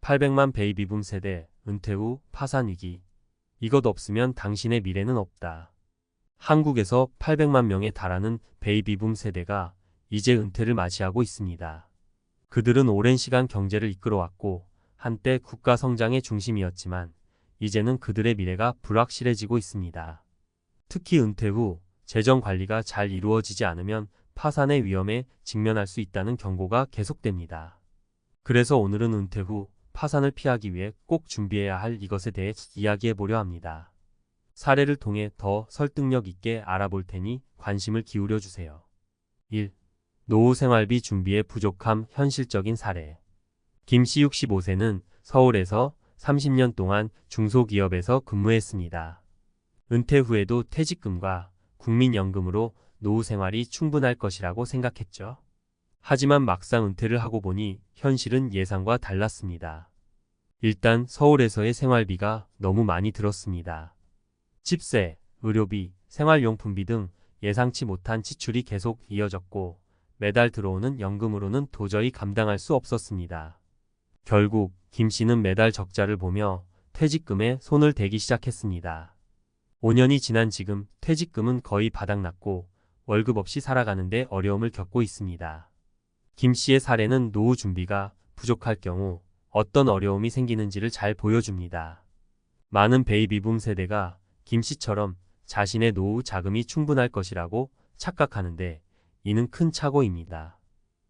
800만 베이비붐 세대, 은퇴 후 파산 위기. 이것 없으면 당신의 미래는 없다. 한국에서 800만 명에 달하는 베이비붐 세대가 이제 은퇴를 맞이하고 있습니다. 그들은 오랜 시간 경제를 이끌어왔고 한때 국가 성장의 중심이었지만 이제는 그들의 미래가 불확실해지고 있습니다. 특히 은퇴 후 재정 관리가 잘 이루어지지 않으면 파산의 위험에 직면할 수 있다는 경고가 계속됩니다. 그래서 오늘은 은퇴 후 파산을 피하기 위해 꼭 준비해야 할 이것에 대해 이야기해 보려 합니다. 사례를 통해 더 설득력 있게 알아볼 테니 관심을 기울여 주세요. 1. 노후 생활비 준비에 부족함 현실적인 사례. 김씨 65세는 서울에서 30년 동안 중소기업에서 근무했습니다. 은퇴 후에도 퇴직금과 국민연금으로 노후 생활이 충분할 것이라고 생각했죠. 하지만 막상 은퇴를 하고 보니 현실은 예상과 달랐습니다. 일단 서울에서의 생활비가 너무 많이 들었습니다. 집세, 의료비, 생활용품비 등 예상치 못한 지출이 계속 이어졌고 매달 들어오는 연금으로는 도저히 감당할 수 없었습니다. 결국 김 씨는 매달 적자를 보며 퇴직금에 손을 대기 시작했습니다. 5년이 지난 지금 퇴직금은 거의 바닥났고 월급 없이 살아가는데 어려움을 겪고 있습니다. 김 씨의 사례는 노후 준비가 부족할 경우 어떤 어려움이 생기는지를 잘 보여줍니다. 많은 베이비붐 세대가 김 씨처럼 자신의 노후 자금이 충분할 것이라고 착각하는데 이는 큰 착오입니다.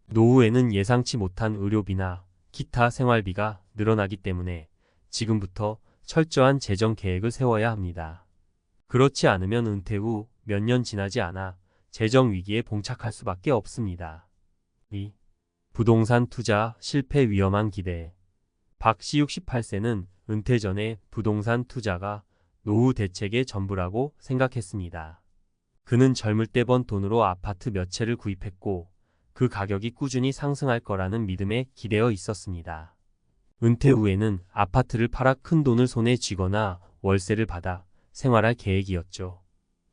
노후에는 예상치 못한 의료비나 기타 생활비가 늘어나기 때문에 지금부터 철저한 재정 계획을 세워야 합니다. 그렇지 않으면 은퇴 후 몇 년 지나지 않아 재정 위기에 봉착할 수밖에 없습니다. 2. 부동산 투자 실패 위험한 기대. 박 씨 68세는 은퇴 전에 부동산 투자가 노후 대책의 전부라고 생각했습니다. 그는 젊을 때 번 돈으로 아파트 몇 채를 구입했고 그 가격이 꾸준히 상승할 거라는 믿음에 기대어 있었습니다. 은퇴 후에는 아파트를 팔아 큰 돈을 손에 쥐거나 월세를 받아 생활할 계획이었죠.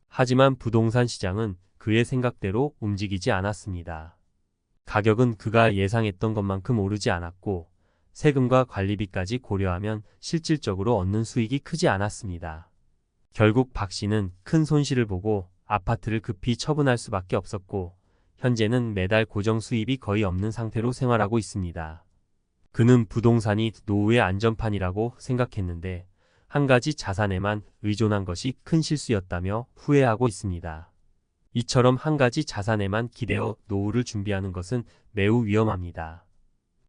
하지만 부동산 시장은 그의 생각대로 움직이지 않았습니다. 가격은 그가 예상했던 것만큼 오르지 않았고 세금과 관리비까지 고려하면 실질적으로 얻는 수익이 크지 않았습니다. 결국 박 씨는 큰 손실을 보고 아파트를 급히 처분할 수밖에 없었고 현재는 매달 고정 수입이 거의 없는 상태로 생활하고 있습니다. 그는 부동산이 노후의 안전판이라고 생각했는데 한 가지 자산에만 의존한 것이 큰 실수였다며 후회하고 있습니다. 이처럼 한 가지 자산에만 기대어 노후를 준비하는 것은 매우 위험합니다.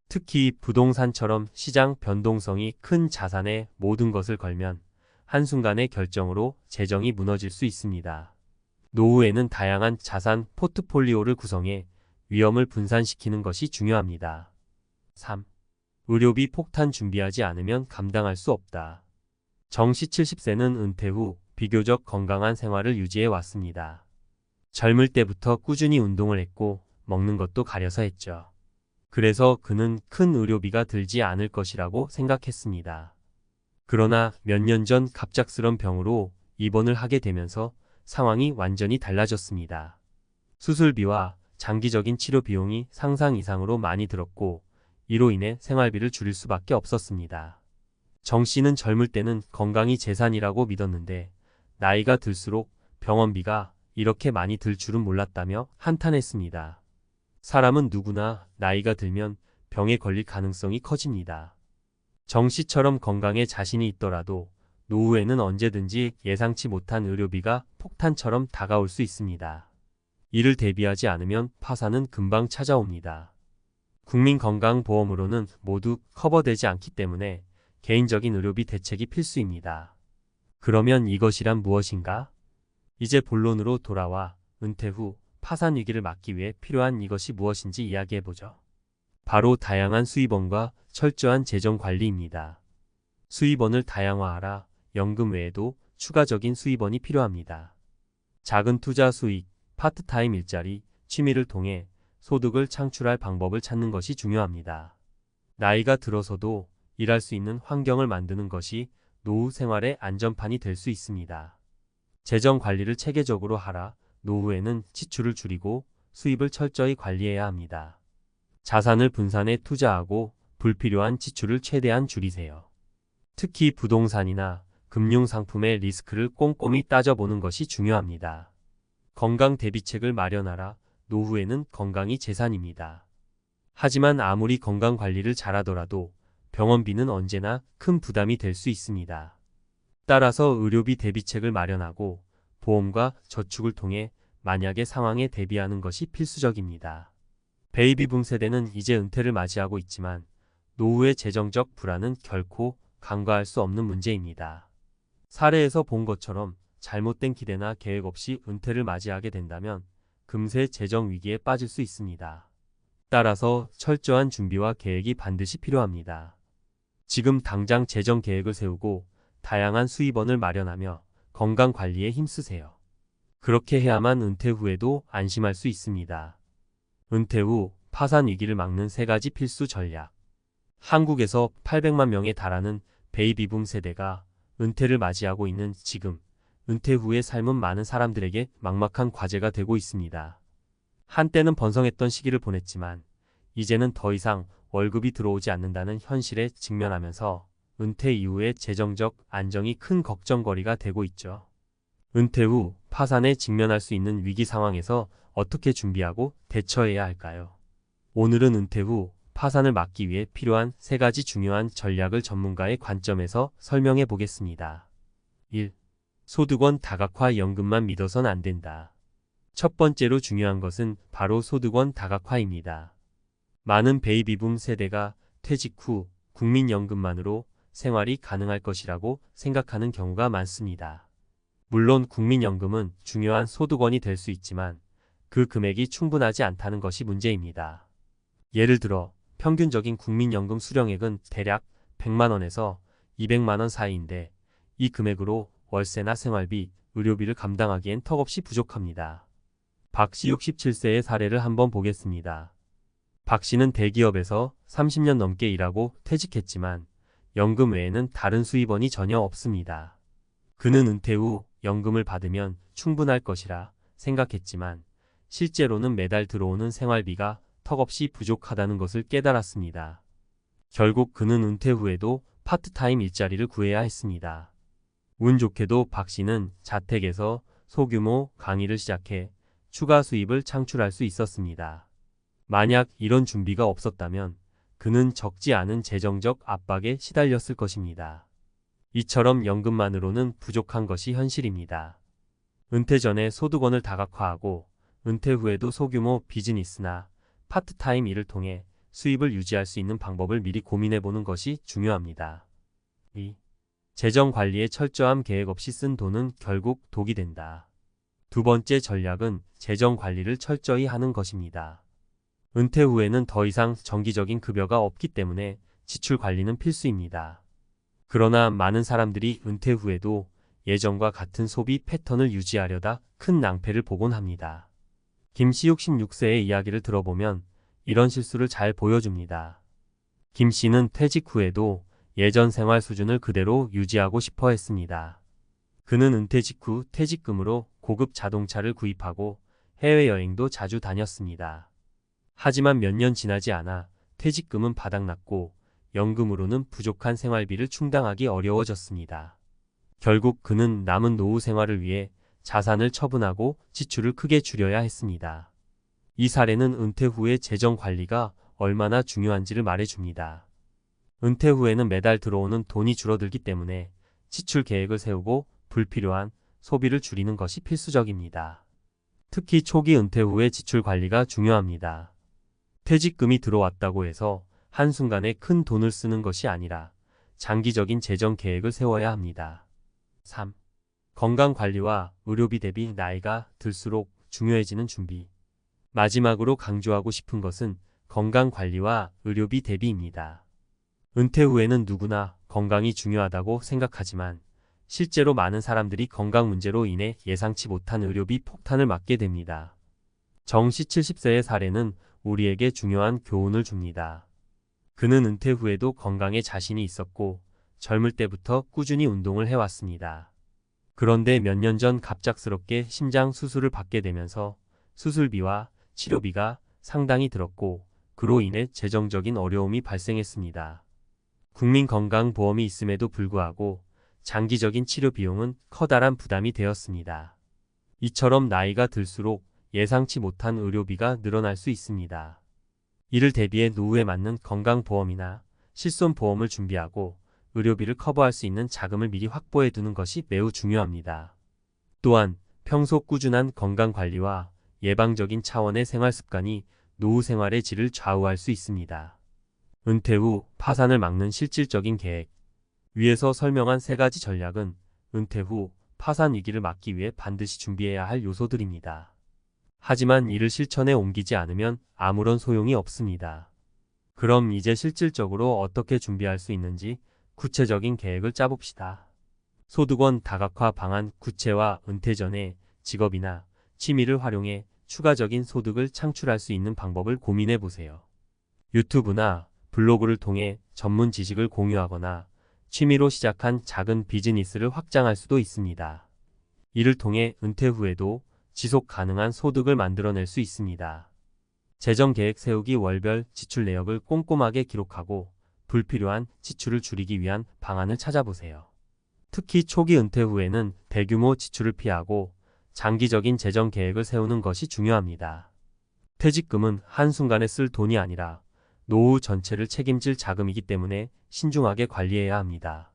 특히 부동산처럼 시장 변동성이 큰 자산에 모든 것을 걸면 한순간의 결정으로 재정이 무너질 수 있습니다. 노후에는 다양한 자산 포트폴리오를 구성해 위험을 분산시키는 것이 중요합니다. 3. 의료비 폭탄 준비하지 않으면 감당할 수 없다. 정씨 70세는 은퇴 후 비교적 건강한 생활을 유지해 왔습니다. 젊을 때부터 꾸준히 운동을 했고 먹는 것도 가려서 했죠. 그래서 그는 큰 의료비가 들지 않을 것이라고 생각했습니다. 그러나 몇 년 전 갑작스런 병으로 입원을 하게 되면서 상황이 완전히 달라졌습니다. 수술비와 장기적인 치료 비용이 상상 이상으로 많이 들었고 이로 인해 생활비를 줄일 수밖에 없었습니다. 정 씨는 젊을 때는 건강이 재산이라고 믿었는데 나이가 들수록 병원비가 이렇게 많이 들 줄은 몰랐다며 한탄했습니다. 사람은 누구나 나이가 들면 병에 걸릴 가능성이 커집니다. 정 씨처럼 건강에 자신이 있더라도 노후에는 언제든지 예상치 못한 의료비가 폭탄처럼 다가올 수 있습니다. 이를 대비하지 않으면 파산은 금방 찾아옵니다. 국민건강보험으로는 모두 커버되지 않기 때문에 개인적인 의료비 대책이 필수입니다. 그러면 이것이란 무엇인가? 이제 본론으로 돌아와 은퇴 후 파산 위기를 막기 위해 필요한 이것이 무엇인지 이야기해보죠. 바로 다양한 수입원과 철저한 재정 관리입니다. 수입원을 다양화하라. 연금 외에도 추가적인 수입원이 필요합니다. 작은 투자 수익, 파트타임 일자리, 취미를 통해 소득을 창출할 방법을 찾는 것이 중요합니다. 나이가 들어서도 일할 수 있는 환경을 만드는 것이 노후 생활의 안전판이 될 수 있습니다. 재정 관리를 체계적으로 하라. 노후에는 지출을 줄이고 수입을 철저히 관리해야 합니다. 자산을 분산해 투자하고 불필요한 지출을 최대한 줄이세요. 특히 부동산이나 금융상품의 리스크를 꼼꼼히 따져보는 것이 중요합니다. 건강 대비책을 마련하라. 노후에는 건강이 재산입니다. 하지만 아무리 건강 관리를 잘하더라도 병원비는 언제나 큰 부담이 될 수 있습니다. 따라서 의료비 대비책을 마련하고 보험과 저축을 통해 만약의 상황에 대비하는 것이 필수적입니다. 베이비붐 세대는 이제 은퇴를 맞이하고 있지만 노후의 재정적 불안은 결코 간과할 수 없는 문제입니다. 사례에서 본 것처럼 잘못된 기대나 계획 없이 은퇴를 맞이하게 된다면 금세 재정 위기에 빠질 수 있습니다. 따라서 철저한 준비와 계획이 반드시 필요합니다. 지금 당장 재정 계획을 세우고 다양한 수입원을 마련하며 건강 관리에 힘쓰세요. 그렇게 해야만 은퇴 후에도 안심할 수 있습니다. 은퇴 후 파산 위기를 막는 3가지 필수 전략. 한국에서 800만 명에 달하는 베이비붐 세대가 은퇴를 맞이하고 있는 지금, 은퇴 후의 삶은 많은 사람들에게 막막한 과제가 되고 있습니다. 한때는 번성했던 시기를 보냈지만 이제는 더 이상 월급이 들어오지 않는다는 현실에 직면하면서 은퇴 이후의 재정적 안정이 큰 걱정거리가 되고 있죠. 은퇴 후 파산에 직면할 수 있는 위기 상황에서 어떻게 준비하고 대처해야 할까요? 오늘은 은퇴 후 파산을 막기 위해 필요한 3가지 중요한 전략을 전문가의 관점에서 설명해 보겠습니다. 1. 소득원 다각화. 연금만 믿어선 안 된다. 첫 번째로 중요한 것은 바로 소득원 다각화입니다. 많은 베이비붐 세대가 퇴직 후 국민연금만으로 생활이 가능할 것이라고 생각하는 경우가 많습니다. 물론 국민연금은 중요한 소득원이 될 수 있지만 그 금액이 충분하지 않다는 것이 문제입니다. 예를 들어 평균적인 국민연금 수령액은 대략 100만 원에서 200만 원 사이인데 이 금액으로 월세나 생활비, 의료비를 감당하기엔 턱없이 부족합니다. 박 씨 67세의 사례를 한번 보겠습니다. 박 씨는 대기업에서 30년 넘게 일하고 퇴직했지만 연금 외에는 다른 수입원이 전혀 없습니다. 그는 은퇴 후 연금을 받으면 충분할 것이라 생각했지만 실제로는 매달 들어오는 생활비가 턱없이 부족하다는 것을 깨달았습니다. 결국 그는 은퇴 후에도 파트타임 일자리를 구해야 했습니다. 운 좋게도 박 씨는 자택에서 소규모 강의를 시작해 추가 수입을 창출할 수 있었습니다. 만약 이런 준비가 없었다면 그는 적지 않은 재정적 압박에 시달렸을 것입니다. 이처럼 연금만으로는 부족한 것이 현실입니다. 은퇴 전에 소득원을 다각화하고 은퇴 후에도 소규모 비즈니스나 파트타임 일을 통해 수입을 유지할 수 있는 방법을 미리 고민해보는 것이 중요합니다. 2. 재정 관리에 철저함. 계획 없이 쓴 돈은 결국 독이 된다. 두 번째 전략은 재정 관리를 철저히 하는 것입니다. 은퇴 후에는 더 이상 정기적인 급여가 없기 때문에 지출 관리는 필수입니다. 그러나 많은 사람들이 은퇴 후에도 예전과 같은 소비 패턴을 유지하려다 큰 낭패를 보곤 합니다. 김씨 66세의 이야기를 들어보면 이런 실수를 잘 보여줍니다. 김씨는 퇴직 후에도 예전 생활 수준을 그대로 유지하고 싶어 했습니다. 그는 은퇴 직후 퇴직금으로 고급 자동차를 구입하고 해외여행도 자주 다녔습니다. 하지만 몇 년 지나지 않아 퇴직금은 바닥났고 연금으로는 부족한 생활비를 충당하기 어려워졌습니다. 결국 그는 남은 노후 생활을 위해 자산을 처분하고 지출을 크게 줄여야 했습니다. 이 사례는 은퇴 후의 재정 관리가 얼마나 중요한지를 말해줍니다. 은퇴 후에는 매달 들어오는 돈이 줄어들기 때문에 지출 계획을 세우고 불필요한 소비를 줄이는 것이 필수적입니다. 특히 초기 은퇴 후의 지출 관리가 중요합니다. 퇴직금이 들어왔다고 해서 한순간에 큰 돈을 쓰는 것이 아니라 장기적인 재정 계획을 세워야 합니다. 3. 건강관리와 의료비 대비. 나이가 들수록 중요해지는 준비. 마지막으로 강조하고 싶은 것은 건강관리와 의료비 대비입니다. 은퇴 후에는 누구나 건강이 중요하다고 생각하지만 실제로 많은 사람들이 건강 문제로 인해 예상치 못한 의료비 폭탄을 맞게 됩니다. 정씨 70세의 사례는 우리에게 중요한 교훈을 줍니다. 그는 은퇴 후에도 건강에 자신이 있었고 젊을 때부터 꾸준히 운동을 해왔습니다. 그런데 몇 년 전 갑작스럽게 심장 수술을 받게 되면서 수술비와 치료비가 상당히 들었고 그로 인해 재정적인 어려움이 발생했습니다. 국민건강보험이 있음에도 불구하고 장기적인 치료 비용은 커다란 부담이 되었습니다. 이처럼 나이가 들수록 예상치 못한 의료비가 늘어날 수 있습니다. 이를 대비해 노후에 맞는 건강보험이나 실손보험을 준비하고 의료비를 커버할 수 있는 자금을 미리 확보해 두는 것이 매우 중요합니다. 또한 평소 꾸준한 건강관리와 예방적인 차원의 생활습관이 노후 생활의 질을 좌우할 수 있습니다. 은퇴 후 파산을 막는 실질적인 계획. 위에서 설명한 세 가지 전략은 은퇴 후 파산 위기를 막기 위해 반드시 준비해야 할 요소들입니다. 하지만 이를 실천에 옮기지 않으면 아무런 소용이 없습니다. 그럼 이제 실질적으로 어떻게 준비할 수 있는지 구체적인 계획을 짜봅시다. 소득원 다각화 방안. 구체화. 은퇴 전에 직업이나 취미를 활용해 추가적인 소득을 창출할 수 있는 방법을 고민해 보세요. 유튜브나 블로그를 통해 전문 지식을 공유하거나 취미로 시작한 작은 비즈니스를 확장할 수도 있습니다. 이를 통해 은퇴 후에도 지속 가능한 소득을 만들어낼 수 있습니다. 재정 계획 세우기. 월별 지출 내역을 꼼꼼하게 기록하고 불필요한 지출을 줄이기 위한 방안을 찾아보세요. 특히 초기 은퇴 후에는 대규모 지출을 피하고 장기적인 재정 계획을 세우는 것이 중요합니다. 퇴직금은 한순간에 쓸 돈이 아니라 노후 전체를 책임질 자금이기 때문에 신중하게 관리해야 합니다.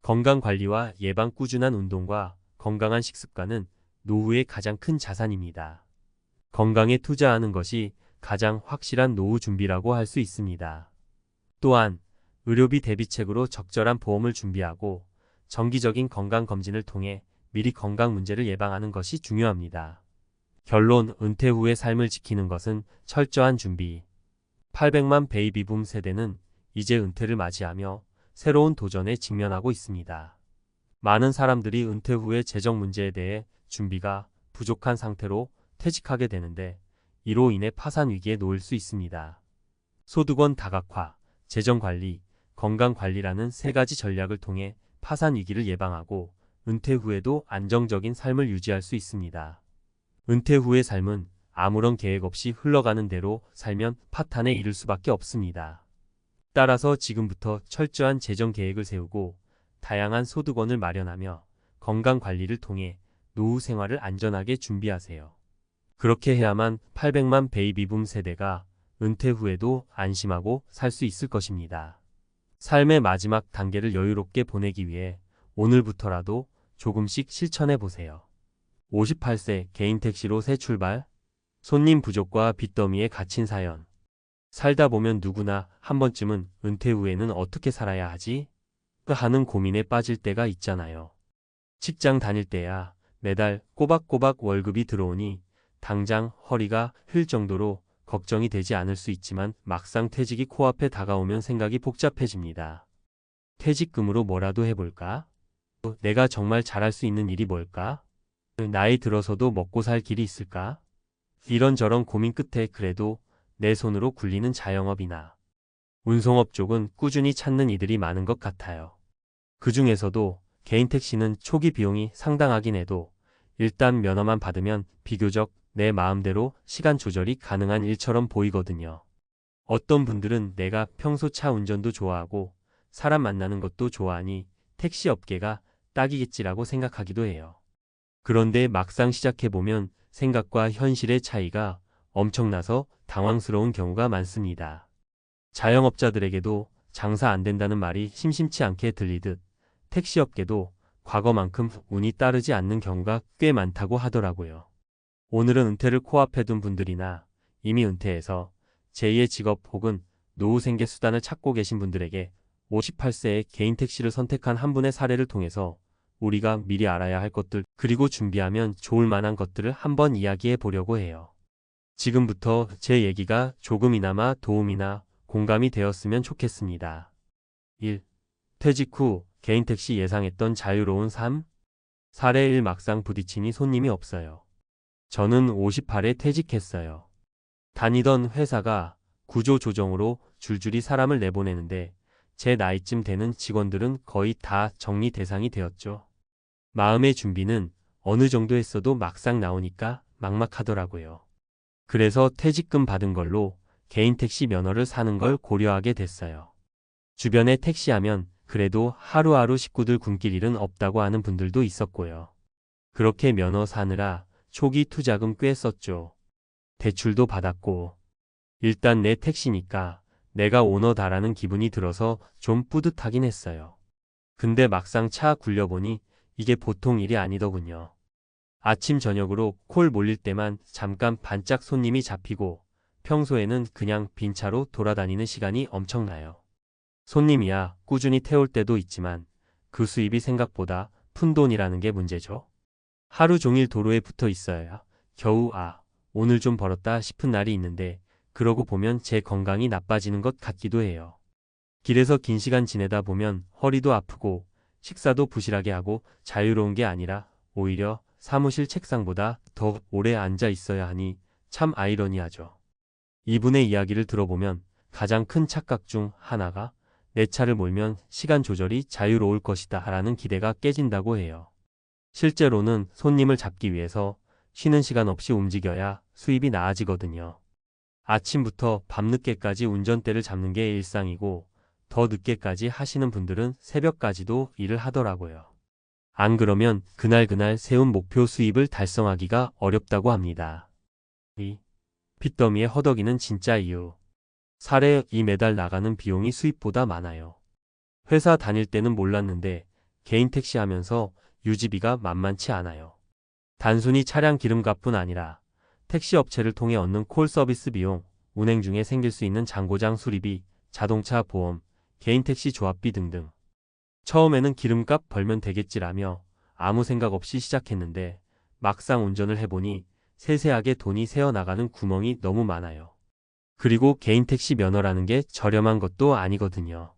건강관리와 예방. 꾸준한 운동과 건강한 식습관은 노후의 가장 큰 자산입니다. 건강에 투자하는 것이 가장 확실한 노후 준비라고 할 수 있습니다. 또한 의료비 대비책으로 적절한 보험을 준비하고 정기적인 건강검진을 통해 미리 건강 문제를 예방하는 것이 중요합니다. 결론. 은퇴 후의 삶을 지키는 것은 철저한 준비. 800만 베이비붐 세대는 이제 은퇴를 맞이하며 새로운 도전에 직면하고 있습니다. 많은 사람들이 은퇴 후의 재정 문제에 대해 준비가 부족한 상태로 퇴직하게 되는데 이로 인해 파산 위기에 놓일 수 있습니다. 소득원 다각화, 재정관리, 건강관리라는 세 가지 전략을 통해 파산 위기를 예방하고 은퇴 후에도 안정적인 삶을 유지할 수 있습니다. 은퇴 후의 삶은 아무런 계획 없이 흘러가는 대로 살면 파탄에 이를 수밖에 없습니다. 따라서 지금부터 철저한 재정 계획을 세우고 다양한 소득원을 마련하며 건강관리를 통해 노후 생활을 안전하게 준비하세요. 그렇게 해야만 800만 베이비붐 세대가 은퇴 후에도 안심하고 살 수 있을 것입니다. 삶의 마지막 단계를 여유롭게 보내기 위해 오늘부터라도 조금씩 실천해 보세요. 58세 개인 택시로 새 출발. 손님 부족과 빚더미에 갇힌 사연. 살다 보면 누구나 한 번쯤은 은퇴 후에는 어떻게 살아야 하지? 하는 고민에 빠질 때가 있잖아요. 직장 다닐 때야 매달 꼬박꼬박 월급이 들어오니 당장 허리가 휠 정도로 걱정이 되지 않을 수 있지만 막상 퇴직이 코앞에 다가오면 생각이 복잡해집니다. 퇴직금으로 뭐라도 해볼까? 내가 정말 잘할 수 있는 일이 뭘까? 나이 들어서도 먹고 살 길이 있을까? 이런저런 고민 끝에 그래도 내 손으로 굴리는 자영업이나 운송업 쪽은 꾸준히 찾는 이들이 많은 것 같아요. 그 중에서도 개인 택시는 초기 비용이 상당하긴 해도 일단 면허만 받으면 비교적 내 마음대로 시간 조절이 가능한 일처럼 보이거든요. 어떤 분들은 내가 평소 차 운전도 좋아하고 사람 만나는 것도 좋아하니 택시 업계가 딱이겠지라고 생각하기도 해요. 그런데 막상 시작해보면 생각과 현실의 차이가 엄청나서 당황스러운 경우가 많습니다. 자영업자들에게도 장사 안 된다는 말이 심심치 않게 들리듯 택시업계도 과거만큼 운이 따르지 않는 경우가 꽤 많다고 하더라고요. 오늘은 은퇴를 코앞에 둔 분들이나 이미 은퇴해서 제2의 직업 혹은 노후 생계 수단을 찾고 계신 분들에게 58세에 개인 택시를 선택한 한 분의 사례를 통해서 우리가 미리 알아야 할 것들 그리고 준비하면 좋을 만한 것들을 한번 이야기해 보려고 해요. 지금부터 제 얘기가 조금이나마 도움이나 공감이 되었으면 좋겠습니다. 1. 퇴직 후 개인 택시 예상했던 자유로운 삶? 사례 1. 막상 부딪히니 손님이 없어요. 저는 58에 퇴직했어요. 다니던 회사가 구조조정으로 줄줄이 사람을 내보내는데 제 나이쯤 되는 직원들은 거의 다 정리 대상이 되었죠. 마음의 준비는 어느 정도 했어도 막상 나오니까 막막하더라고요. 그래서 퇴직금 받은 걸로 개인 택시 면허를 사는 걸 고려하게 됐어요. 주변에 택시하면 그래도 하루하루 식구들 굶길 일은 없다고 하는 분들도 있었고요. 그렇게 면허 사느라 초기 투자금 꽤 썼죠. 대출도 받았고, 일단 내 택시니까 내가 오너다라는 기분이 들어서 좀 뿌듯하긴 했어요. 근데 막상 차 굴려보니 이게 보통 일이 아니더군요. 아침 저녁으로 콜 몰릴 때만 잠깐 반짝 손님이 잡히고 평소에는 그냥 빈 차로 돌아다니는 시간이 엄청나요. 손님이야 꾸준히 태울 때도 있지만 그 수입이 생각보다 푼돈이라는 게 문제죠. 하루 종일 도로에 붙어 있어야 겨우 오늘 좀 벌었다 싶은 날이 있는데 그러고 보면 제 건강이 나빠지는 것 같기도 해요. 길에서 긴 시간 지내다 보면 허리도 아프고 식사도 부실하게 하고 자유로운 게 아니라 오히려 사무실 책상보다 더 오래 앉아 있어야 하니 참 아이러니하죠. 이분의 이야기를 들어보면 가장 큰 착각 중 하나가 내 차를 몰면 시간 조절이 자유로울 것이다 라는 기대가 깨진다고 해요. 실제로는 손님을 잡기 위해서 쉬는 시간 없이 움직여야 수입이 나아지거든요. 아침부터 밤늦게까지 운전대를 잡는 게 일상이고 더 늦게까지 하시는 분들은 새벽까지도 일을 하더라고요. 안 그러면 그날 세운 목표 수입을 달성하기가 어렵다고 합니다. 이 빚더미의 허덕이는 진짜 이유. 사례 이 매달 나가는 비용이 수입보다 많아요. 회사 다닐 때는 몰랐는데 개인 택시 하면서 유지비가 만만치 않아요. 단순히 차량 기름값뿐 아니라 택시 업체를 통해 얻는 콜 서비스 비용, 운행 중에 생길 수 있는 잔고장 수리비, 자동차 보험, 개인 택시 조합비 등등. 처음에는 기름값 벌면 되겠지라며 아무 생각 없이 시작했는데 막상 운전을 해보니 세세하게 돈이 새어나가는 구멍이 너무 많아요. 그리고 개인 택시 면허라는 게 저렴한 것도 아니거든요.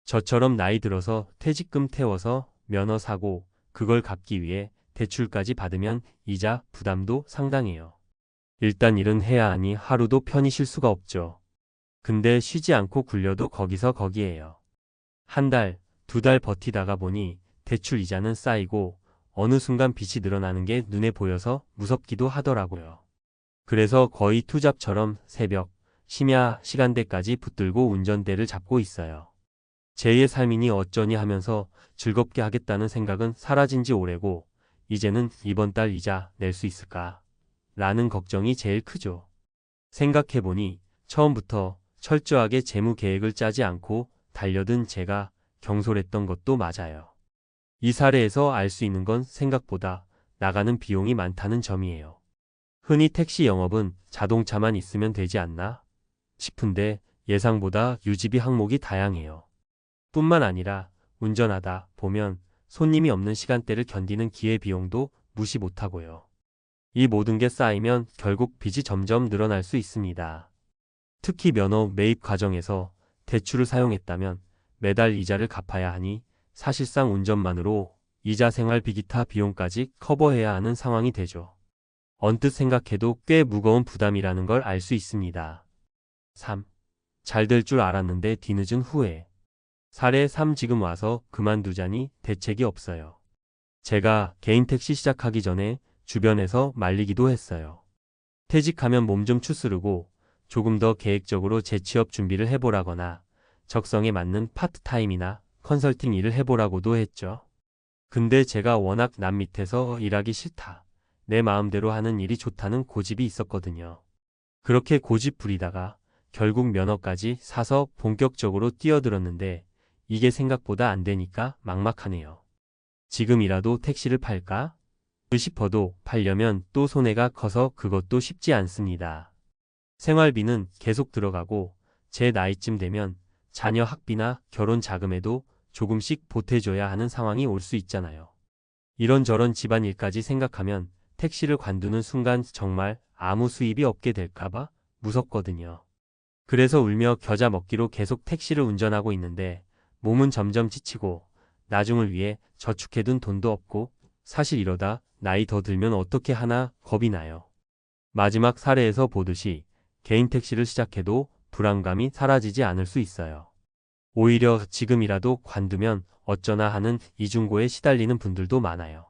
저처럼 나이 들어서 퇴직금 태워서 면허 사고 그걸 갚기 위해 대출까지 받으면 이자 부담도 상당해요. 일단 일은 해야 하니 하루도 편히 쉴 수가 없죠. 근데 쉬지 않고 굴려도 거기서 거기에요. 한 달, 두 달 버티다가 보니 대출 이자는 쌓이고 어느 순간 빚이 늘어나는 게 눈에 보여서 무섭기도 하더라고요. 그래서 거의 투잡처럼 새벽, 심야 시간대까지 붙들고 운전대를 잡고 있어요. 제2의 삶이니 어쩌니 하면서 즐겁게 하겠다는 생각은 사라진 지 오래고 이제는 이번 달 이자 낼 수 있을까? 라는 걱정이 제일 크죠. 생각해보니 처음부터 철저하게 재무 계획을 짜지 않고 달려든 제가 경솔했던 것도 맞아요. 이 사례에서 알 수 있는 건 생각보다 나가는 비용이 많다는 점이에요. 흔히 택시 영업은 자동차만 있으면 되지 않나 싶은데 예상보다 유지비 항목이 다양해요. 뿐만 아니라 운전하다 보면 손님이 없는 시간대를 견디는 기회비용도 무시 못하고요. 이 모든 게 쌓이면 결국 빚이 점점 늘어날 수 있습니다. 특히 면허 매입 과정에서 대출을 사용했다면 매달 이자를 갚아야 하니 사실상 운전만으로 이자 생활비 기타 비용까지 커버해야 하는 상황이 되죠. 언뜻 생각해도 꽤 무거운 부담이라는 걸 알 수 있습니다. 3. 잘 될 줄 알았는데 뒤늦은 후회. 사례 3 지금 와서 그만두자니 대책이 없어요. 제가 개인 택시 시작하기 전에 주변에서 말리기도 했어요. 퇴직하면 몸 좀 추스르고 조금 더 계획적으로 재취업 준비를 해보라거나 적성에 맞는 파트타임이나 컨설팅 일을 해보라고도 했죠. 근데 제가 워낙 남 밑에서 일하기 싫다. 내 마음대로 하는 일이 좋다는 고집이 있었거든요. 그렇게 고집 부리다가 결국 면허까지 사서 본격적으로 뛰어들었는데 이게 생각보다 안 되니까 막막하네요. 지금이라도 택시를 팔까? 싶어도 팔려면 또 손해가 커서 그것도 쉽지 않습니다. 생활비는 계속 들어가고 제 나이쯤 되면 자녀 학비나 결혼 자금에도 조금씩 보태줘야 하는 상황이 올 수 있잖아요. 이런저런 집안일까지 생각하면 택시를 관두는 순간 정말 아무 수입이 없게 될까봐 무섭거든요. 그래서 울며 겨자 먹기로 계속 택시를 운전하고 있는데 몸은 점점 지치고 나중을 위해 저축해둔 돈도 없고 사실 이러다 나이 더 들면 어떻게 하나 겁이 나요. 마지막 사례에서 보듯이 개인 택시를 시작해도 불안감이 사라지지 않을 수 있어요. 오히려 지금이라도 관두면 어쩌나 하는 이중고에 시달리는 분들도 많아요.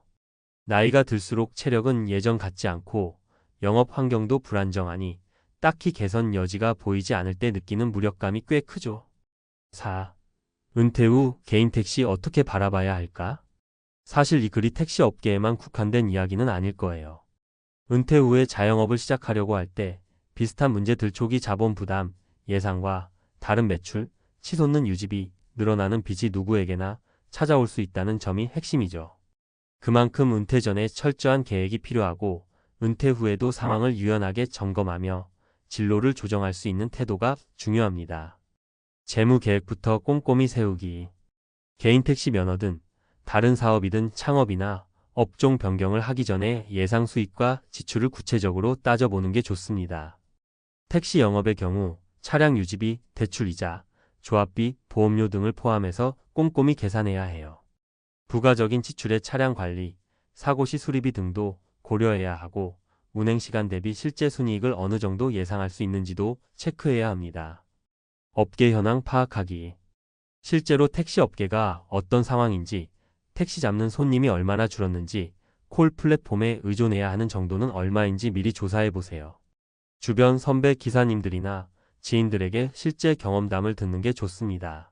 나이가 들수록 체력은 예전 같지 않고 영업 환경도 불안정하니 딱히 개선 여지가 보이지 않을 때 느끼는 무력감이 꽤 크죠. 4. 은퇴 후 개인 택시 어떻게 바라봐야 할까? 사실 이 글이 택시 업계에만 국한된 이야기는 아닐 거예요. 은퇴 후에 자영업을 시작하려고 할 때 비슷한 문제들 초기 자본 부담, 예상과 다른 매출, 치솟는 유지비, 늘어나는 빚이 누구에게나 찾아올 수 있다는 점이 핵심이죠. 그만큼 은퇴 전에 철저한 계획이 필요하고 은퇴 후에도 상황을 유연하게 점검하며 진로를 조정할 수 있는 태도가 중요합니다. 재무 계획부터 꼼꼼히 세우기. 개인 택시 면허든 다른 사업이든 창업이나 업종 변경을 하기 전에 예상 수입과 지출을 구체적으로 따져보는 게 좋습니다. 택시 영업의 경우 차량 유지비, 대출이자, 조합비, 보험료 등을 포함해서 꼼꼼히 계산해야 해요. 부가적인 지출의 차량 관리, 사고 시 수리비 등도 고려해야 하고 운행 시간 대비 실제 순이익을 어느 정도 예상할 수 있는지도 체크해야 합니다. 업계 현황 파악하기. 실제로 택시 업계가 어떤 상황인지, 택시 잡는 손님이 얼마나 줄었는지, 콜 플랫폼에 의존해야 하는 정도는 얼마인지 미리 조사해 보세요. 주변 선배 기사님들이나 지인들에게 실제 경험담을 듣는 게 좋습니다.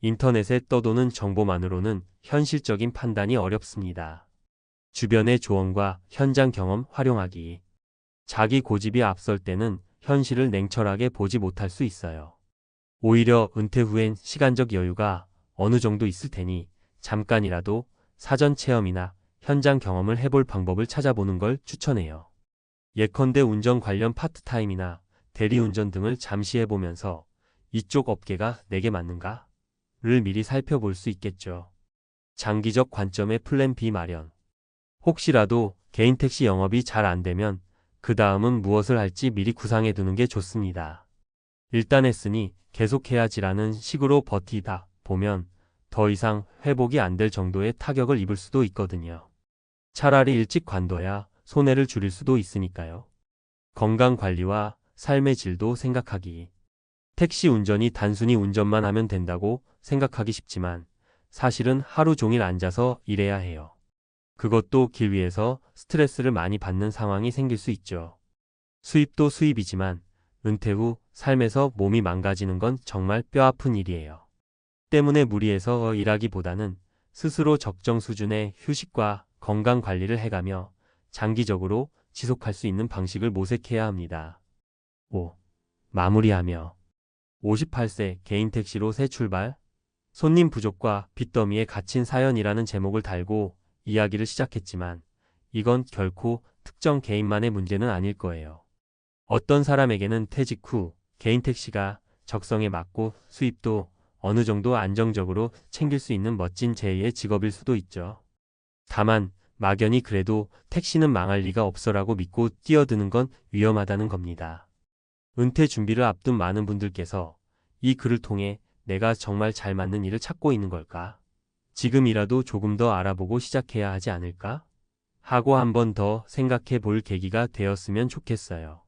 인터넷에 떠도는 정보만으로는 현실적인 판단이 어렵습니다. 주변의 조언과 현장 경험 활용하기. 자기 고집이 앞설 때는 현실을 냉철하게 보지 못할 수 있어요. 오히려 은퇴 후엔 시간적 여유가 어느 정도 있을 테니 잠깐이라도 사전 체험이나 현장 경험을 해볼 방법을 찾아보는 걸 추천해요. 예컨대 운전 관련 파트타임이나 대리운전 등을 잠시 해보면서 이쪽 업계가 내게 맞는가를 미리 살펴볼 수 있겠죠. 장기적 관점의 플랜 B 마련. 혹시라도 개인 택시 영업이 잘 안 되면 그 다음은 무엇을 할지 미리 구상해 두는 게 좋습니다. 일단 했으니 계속해야지라는 식으로 버티다 보면 더 이상 회복이 안 될 정도의 타격을 입을 수도 있거든요. 차라리 일찍 관둬야 손해를 줄일 수도 있으니까요. 건강 관리와 삶의 질도 생각하기. 택시 운전이 단순히 운전만 하면 된다고 생각하기 쉽지만 사실은 하루 종일 앉아서 일해야 해요. 그것도 길 위에서 스트레스를 많이 받는 상황이 생길 수 있죠. 수입도 수입이지만 은퇴 후 삶에서 몸이 망가지는 건 정말 뼈아픈 일이에요. 때문에 무리해서 일하기보다는 스스로 적정 수준의 휴식과 건강 관리를 해가며 장기적으로 지속할 수 있는 방식을 모색해야 합니다. 5. 마무리하며 58세 개인 택시로 새 출발. 손님 부족과 빚더미에 갇힌 사연이라는 제목을 달고 이야기를 시작했지만 이건 결코 특정 개인만의 문제는 아닐 거예요. 어떤 사람에게는 퇴직 후 개인 택시가 적성에 맞고 수입도 어느 정도 안정적으로 챙길 수 있는 멋진 제2의 직업일 수도 있죠. 다만 막연히 그래도 택시는 망할 리가 없어라고 믿고 뛰어드는 건 위험하다는 겁니다. 은퇴 준비를 앞둔 많은 분들께서 이 글을 통해 내가 정말 잘 맞는 일을 찾고 있는 걸까? 지금이라도 조금 더 알아보고 시작해야 하지 않을까? 하고 한 번 더 생각해 볼 계기가 되었으면 좋겠어요.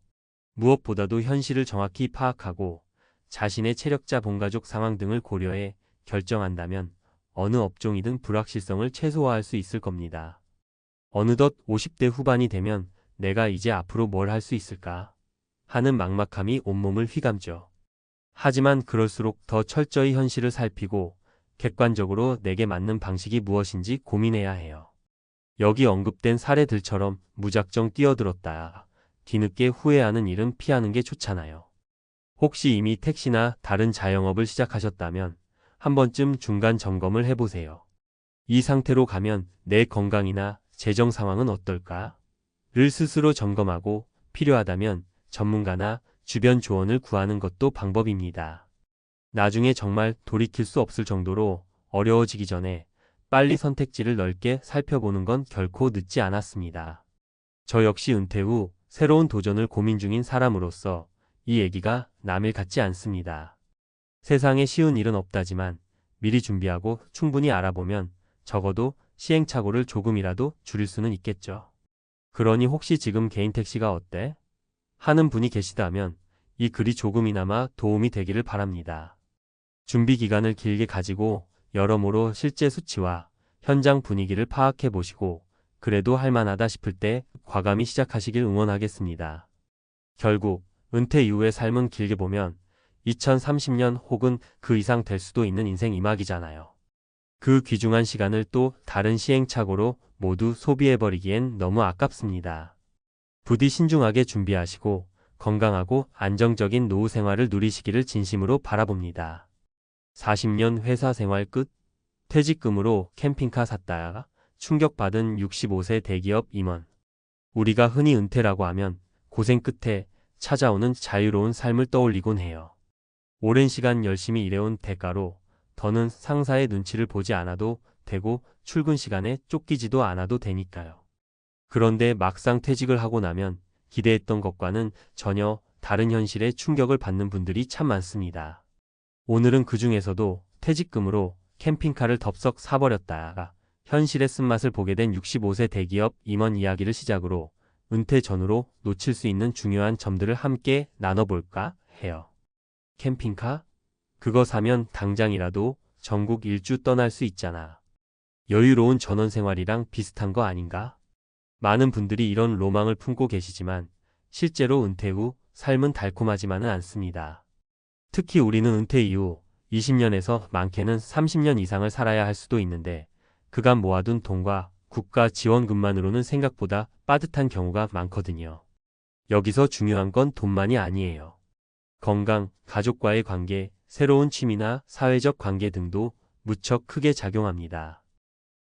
무엇보다도 현실을 정확히 파악하고 자신의 체력자 본가족 상황 등을 고려해 결정한다면 어느 업종이든 불확실성을 최소화할 수 있을 겁니다. 어느덧 50대 후반이 되면 내가 이제 앞으로 뭘 할 수 있을까 하는 막막함이 온몸을 휘감죠. 하지만 그럴수록 더 철저히 현실을 살피고 객관적으로 내게 맞는 방식이 무엇인지 고민해야 해요. 여기 언급된 사례들처럼 무작정 뛰어들었다 뒤늦게 후회하는 일은 피하는 게 좋잖아요. 혹시 이미 택시나 다른 자영업을 시작하셨다면 한 번쯤 중간 점검을 해보세요. 이 상태로 가면 내 건강이나 재정 상황은 어떨까? 를 스스로 점검하고 필요하다면 전문가나 주변 조언을 구하는 것도 방법입니다. 나중에 정말 돌이킬 수 없을 정도로 어려워지기 전에 빨리 선택지를 넓게 살펴보는 건 결코 늦지 않았습니다. 저 역시 은퇴 후 새로운 도전을 고민 중인 사람으로서 이 얘기가 남일 같지 않습니다. 세상에 쉬운 일은 없다지만 미리 준비하고 충분히 알아보면 적어도 시행착오를 조금이라도 줄일 수는 있겠죠. 그러니 혹시 지금 개인 택시가 어때? 하는 분이 계시다면 이 글이 조금이나마 도움이 되기를 바랍니다. 준비 기간을 길게 가지고 여러모로 실제 수치와 현장 분위기를 파악해 보시고 그래도 할 만하다 싶을 때 과감히 시작하시길 응원하겠습니다. 결국 은퇴 이후의 삶은 길게 보면 2030년 혹은 그 이상 될 수도 있는 인생 이막이잖아요. 그 귀중한 시간을 또 다른 시행착오로 모두 소비해버리기엔 너무 아깝습니다. 부디 신중하게 준비하시고 건강하고 안정적인 노후 생활을 누리시기를 진심으로 바라봅니다. 40년 회사 생활 끝, 퇴직금으로 캠핑카 샀다가 충격받은 65세 대기업 임원. 우리가 흔히 은퇴라고 하면 고생 끝에 찾아오는 자유로운 삶을 떠올리곤 해요. 오랜 시간 열심히 일해온 대가로 더는 상사의 눈치를 보지 않아도 되고 출근 시간에 쫓기지도 않아도 되니까요. 그런데 막상 퇴직을 하고 나면 기대했던 것과는 전혀 다른 현실에 충격을 받는 분들이 참 많습니다. 오늘은 그 중에서도 퇴직금으로 캠핑카를 덥석 사버렸다가 현실의 쓴맛을 보게 된 65세 대기업 임원 이야기를 시작으로 은퇴 전후로 놓칠 수 있는 중요한 점들을 함께 나눠볼까 해요. 캠핑카? 그거 사면 당장이라도 전국 일주 떠날 수 있잖아. 여유로운 전원생활이랑 비슷한 거 아닌가? 많은 분들이 이런 로망을 품고 계시지만 실제로 은퇴 후 삶은 달콤하지만은 않습니다. 특히 우리는 은퇴 이후 20년에서 많게는 30년 이상을 살아야 할 수도 있는데 그간 모아둔 돈과 국가 지원금만으로는 생각보다 빠듯한 경우가 많거든요. 여기서 중요한 건 돈만이 아니에요. 건강, 가족과의 관계, 새로운 취미나 사회적 관계 등도 무척 크게 작용합니다.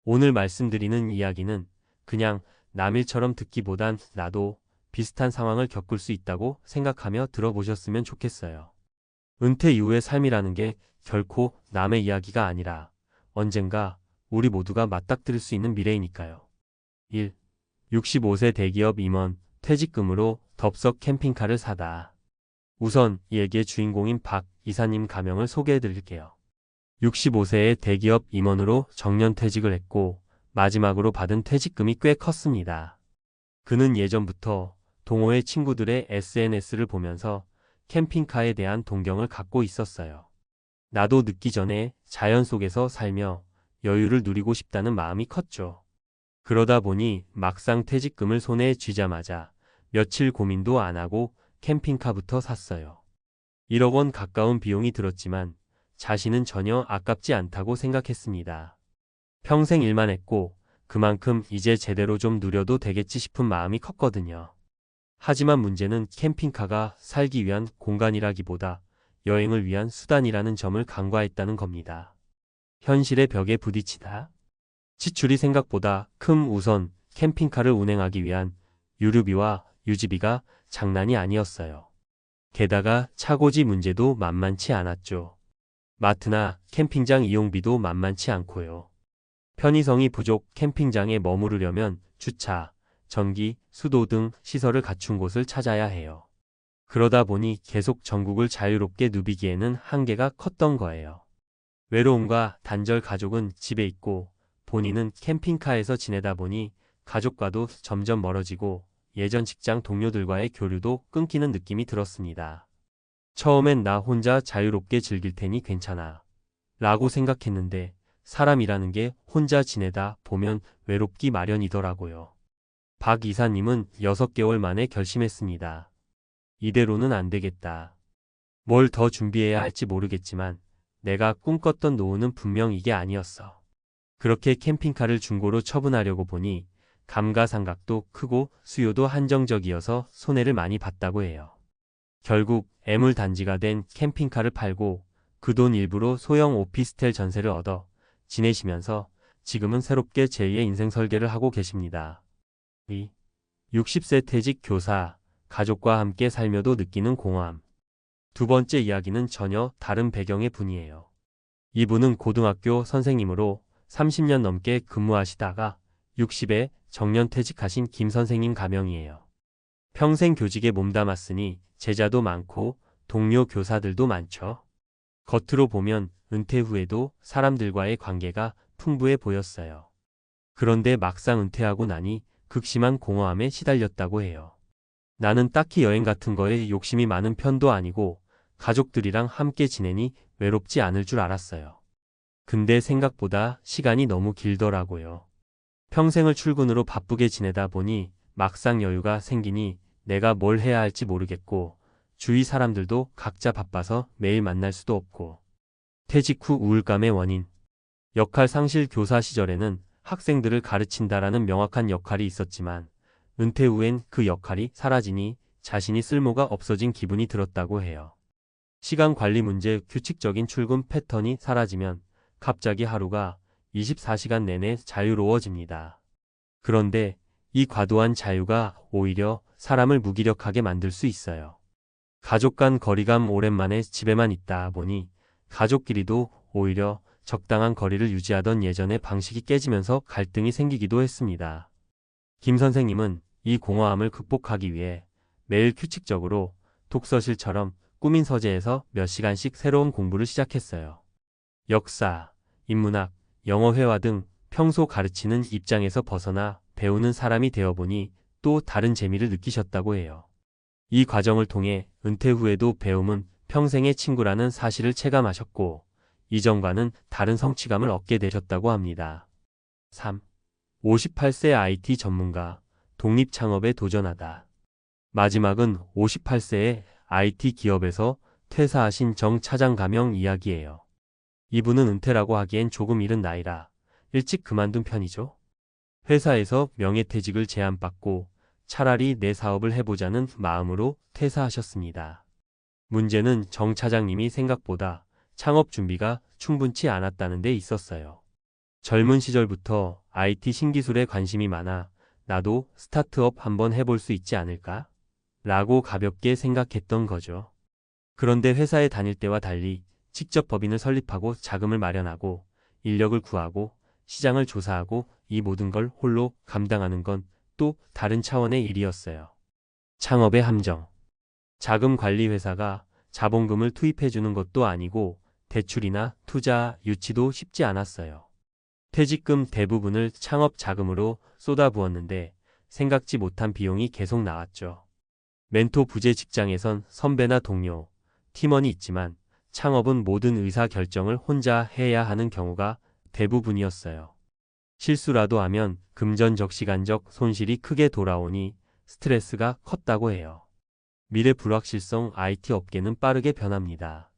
오늘 말씀드리는 이야기는 그냥 남일처럼 듣기보단 나도 비슷한 상황을 겪을 수 있다고 생각하며 들어보셨으면 좋겠어요. 은퇴 이후의 삶이라는 게 결코 남의 이야기가 아니라 언젠가 우리 모두가 맞닥뜨릴 수 있는 미래이니까요. 1. 65세 대기업 임원, 퇴직금으로 덥석 캠핑카를 사다. 우선 이 얘기의 주인공인 박 이사님 가명을 소개해드릴게요. 65세의 대기업 임원으로 정년퇴직을 했고 마지막으로 받은 퇴직금이 꽤 컸습니다. 그는 예전부터 동호회 친구들의 SNS를 보면서 캠핑카에 대한 동경을 갖고 있었어요. 나도 늦기 전에 자연 속에서 살며 여유를 누리고 싶다는 마음이 컸죠. 그러다 보니 막상 퇴직금을 손에 쥐자마자 며칠 고민도 안 하고 캠핑카부터 샀어요. 1억 원 가까운 비용이 들었지만 자신은 전혀 아깝지 않다고 생각했습니다. 평생 일만 했고 그만큼 이제 제대로 좀 누려도 되겠지 싶은 마음이 컸거든요. 하지만 문제는 캠핑카가 살기 위한 공간이라기보다 여행을 위한 수단이라는 점을 간과했다는 겁니다. 현실의 벽에 부딪히다. 지출이 생각보다 큰 우선 캠핑카를 운행하기 위한 유류비와 유지비가 장난이 아니었어요. 게다가 차고지 문제도 만만치 않았죠. 마트나 캠핑장 이용비도 만만치 않고요. 편의성이 부족 캠핑장에 머무르려면 주차, 전기, 수도 등 시설을 갖춘 곳을 찾아야 해요. 그러다 보니 계속 전국을 자유롭게 누비기에는 한계가 컸던 거예요. 외로움과 단절 가족은 집에 있고 본인은 캠핑카에서 지내다 보니 가족과도 점점 멀어지고 예전 직장 동료들과의 교류도 끊기는 느낌이 들었습니다. 처음엔 나 혼자 자유롭게 즐길 테니 괜찮아 라고 생각했는데 사람이라는 게 혼자 지내다 보면 외롭기 마련이더라고요. 박 이사님은 6개월 만에 결심했습니다. 이대로는 안 되겠다. 뭘 더 준비해야 할지 모르겠지만 내가 꿈꿨던 노후는 분명 이게 아니었어. 그렇게 캠핑카를 중고로 처분하려고 보니 감가상각도 크고 수요도 한정적이어서 손해를 많이 봤다고 해요. 결국 애물단지가 된 캠핑카를 팔고 그 돈 일부로 소형 오피스텔 전세를 얻어 지내시면서 지금은 새롭게 제2의 인생 설계를 하고 계십니다. 2. 60세 퇴직 교사, 가족과 함께 살며도 느끼는 공허함. 두 번째 이야기는 전혀 다른 배경의 분이에요. 이분은 고등학교 선생님으로 30년 넘게 근무하시다가 60에 정년퇴직하신 김 선생님 가명이에요. 평생 교직에 몸담았으니 제자도 많고 동료 교사들도 많죠. 겉으로 보면 은퇴 후에도 사람들과의 관계가 풍부해 보였어요. 그런데 막상 은퇴하고 나니 극심한 공허함에 시달렸다고 해요. 나는 딱히 여행 같은 거에 욕심이 많은 편도 아니고 가족들이랑 함께 지내니 외롭지 않을 줄 알았어요. 근데 생각보다 시간이 너무 길더라고요. 평생을 출근으로 바쁘게 지내다 보니 막상 여유가 생기니 내가 뭘 해야 할지 모르겠고 주위 사람들도 각자 바빠서 매일 만날 수도 없고. 퇴직 후 우울감의 원인. 역할 상실 교사 시절에는 학생들을 가르친다라는 명확한 역할이 있었지만 은퇴 후엔 그 역할이 사라지니 자신이 쓸모가 없어진 기분이 들었다고 해요. 시간 관리 문제, 규칙적인 출근 패턴이 사라지면 갑자기 하루가 24시간 내내 자유로워집니다. 그런데 이 과도한 자유가 오히려 사람을 무기력하게 만들 수 있어요. 가족 간 거리감, 오랜만에 집에만 있다 보니 가족끼리도 오히려 적당한 거리를 유지하던 예전의 방식이 깨지면서 갈등이 생기기도 했습니다. 김 선생님은 이 공허함을 극복하기 위해 매일 규칙적으로 독서실처럼 꾸민 서재에서 몇 시간씩 새로운 공부를 시작했어요. 역사, 인문학, 영어 회화 등 평소 가르치는 입장에서 벗어나 배우는 사람이 되어보니 또 다른 재미를 느끼셨다고 해요. 이 과정을 통해 은퇴 후에도 배움은 평생의 친구라는 사실을 체감하셨고 이전과는 다른 성취감을 얻게 되셨다고 합니다. 3. 58세 IT 전문가, 독립 창업에 도전하다. 마지막은 58세의 IT 기업에서 퇴사하신 정 차장 가명 이야기예요. 이분은 은퇴라고 하기엔 조금 이른 나이라 일찍 그만둔 편이죠. 회사에서 명예퇴직을 제안받고 차라리 내 사업을 해보자는 마음으로 퇴사하셨습니다. 문제는 정 차장님이 생각보다 창업 준비가 충분치 않았다는 데 있었어요. 젊은 시절부터 IT 신기술에 관심이 많아 나도 스타트업 한번 해볼 수 있지 않을까? 라고 가볍게 생각했던 거죠. 그런데 회사에 다닐 때와 달리 직접 법인을 설립하고 자금을 마련하고 인력을 구하고 시장을 조사하고 이 모든 걸 홀로 감당하는 건 또 다른 차원의 일이었어요. 창업의 함정. 자금 관리 회사가 자본금을 투입해주는 것도 아니고 대출이나 투자, 유치도 쉽지 않았어요. 퇴직금 대부분을 창업 자금으로 쏟아부었는데 생각지 못한 비용이 계속 나왔죠. 멘토 부재. 직장에선 선배나 동료, 팀원이 있지만 창업은 모든 의사 결정을 혼자 해야 하는 경우가 대부분이었어요. 실수라도 하면 금전적, 시간적 손실이 크게 돌아오니 스트레스가 컸다고 해요. 미래 불확실성. IT 업계는 빠르게 변합니다.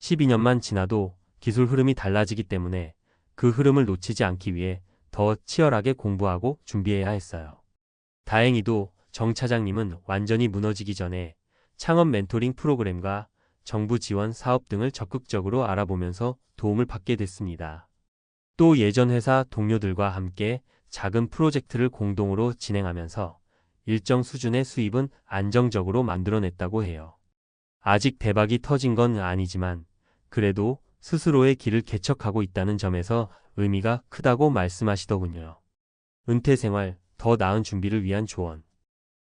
12년만 지나도 기술 흐름이 달라지기 때문에 그 흐름을 놓치지 않기 위해 더 치열하게 공부하고 준비해야 했어요. 다행히도 정 차장님은 완전히 무너지기 전에 창업 멘토링 프로그램과 정부 지원 사업 등을 적극적으로 알아보면서 도움을 받게 됐습니다. 또 예전 회사 동료들과 함께 작은 프로젝트를 공동으로 진행하면서 일정 수준의 수입은 안정적으로 만들어냈다고 해요. 아직 대박이 터진 건 아니지만 그래도 스스로의 길을 개척하고 있다는 점에서 의미가 크다고 말씀하시더군요. 은퇴 생활, 더 나은 준비를 위한 조언.